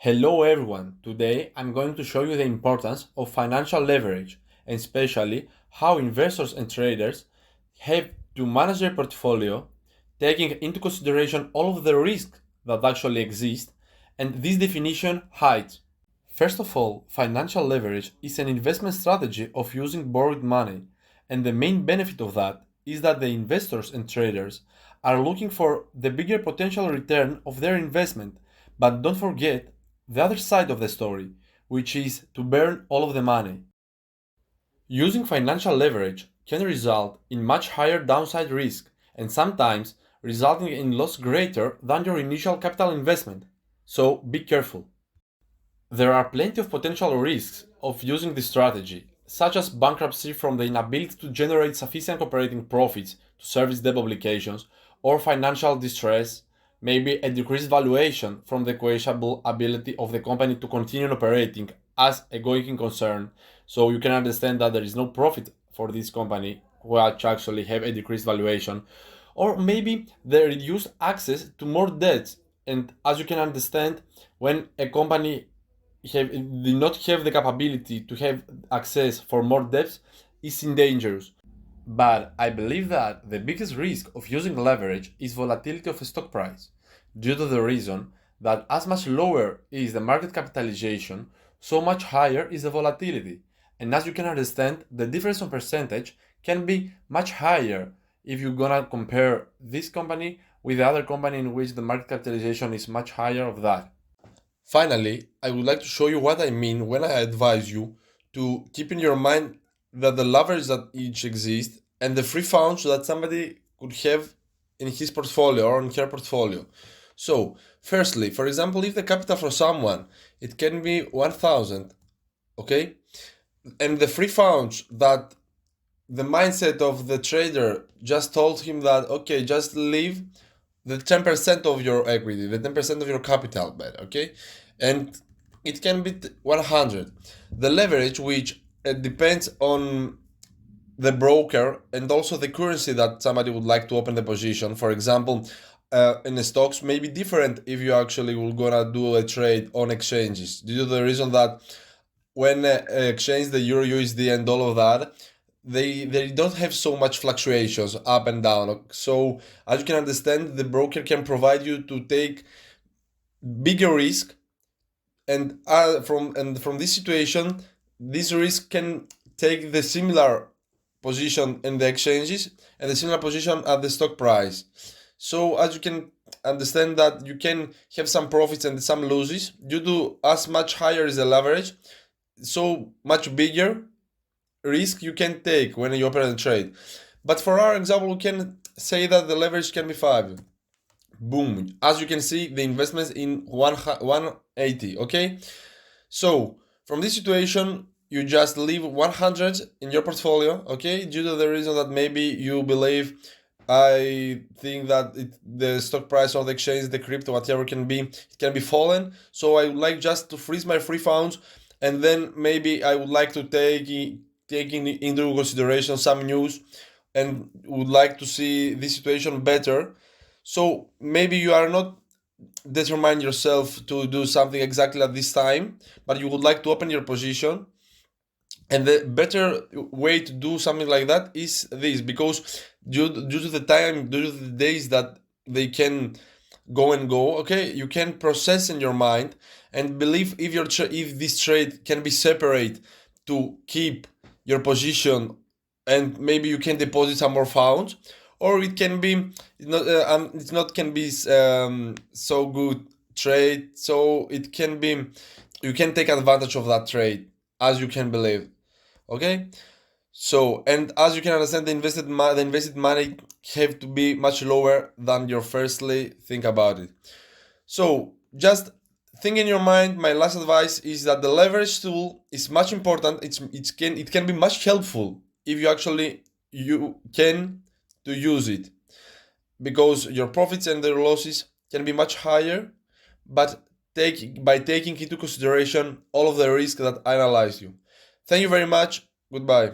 Hello everyone, today I'm going to show you the importance of financial leverage and especially how investors and traders have to manage their portfolio, taking into consideration all of the risks that actually exist and this definition hides. First of all, financial leverage is an investment strategy of using borrowed money, and the main benefit of that is that the investors and traders are looking for the bigger potential return of their investment, but don't forget the other side of the story, which is to burn all of the money. Using financial leverage can result in much higher downside risk and sometimes resulting in loss greater than your initial capital investment. So be careful. There are plenty of potential risks of using this strategy, such as bankruptcy from the inability to generate sufficient operating profits to service debt obligations, or financial distress, maybe a decreased valuation from the questionable ability of the company to continue operating as a going concern. So you can understand that there is no profit for this company, which actually have a decreased valuation, or maybe the reduced access to more debts. And as you can understand, when a company do not have the capability to have access for more depth is in danger. But I believe that the biggest risk of using leverage is volatility of a stock price, due to the reason that as much lower is the market capitalization, so much higher is the volatility. And as you can understand, the difference on percentage can be much higher if you're gonna compare this company with the other company in which the market capitalization is much higher of that. Finally, I would like to show you what I mean when I advise you to keep in your mind that the leverage that each exists and the free funds that somebody could have in his portfolio or in her portfolio. So, firstly, for example, if the capital for someone, it can be 1,000, okay? And the free funds that the mindset of the trader just told him that, okay, just leave the 10% of your equity, the 10% of your capital bet, okay? And it can be 100. The leverage, which depends on the broker and also the currency that somebody would like to open the position. For example, in the stocks may be different if you actually will gonna do a trade on exchanges, due to the reason that when exchange the Euro USD and all of that, they don't have so much fluctuations up and down. So as you can understand, the broker can provide you to take bigger risk, and from this situation, this risk can take the similar position in the exchanges and the similar position at the stock price. So as you can understand that you can have some profits and some losses due to as much higher is the leverage, so much bigger risk you can take when you open a trade. But for our example, we can say that the leverage can be 5. Boom. As you can see, the investments in 180, okay? So from this situation, you just leave 100 in your portfolio, okay? Due to the reason that maybe you believe, I think that the stock price or the exchange, the crypto, whatever can be, it can be fallen. So I would like just to freeze my free funds, and then maybe I would like to taking into consideration some news and would like to see this situation better. So maybe you are not determine yourself to do something exactly at this time, but you would like to open your position. And the better way to do something like that is this, because due to the time, due to the days that they can go and go, okay, you can process in your mind and believe if this trade can be separate to keep your position, and maybe you can deposit some more funds, or it can be it's not can be so good trade, so it can be you can take advantage of that trade as you can believe, okay? So, and as you can understand, the invested money have to be much lower than your firstly think about it. So just think in your mind. My last advice is that the leverage tool is much important. It can be much helpful if you can to use it, because your profits and their losses can be much higher, but by taking into consideration all of the risk that I analyzed you. Thank you very much. Goodbye.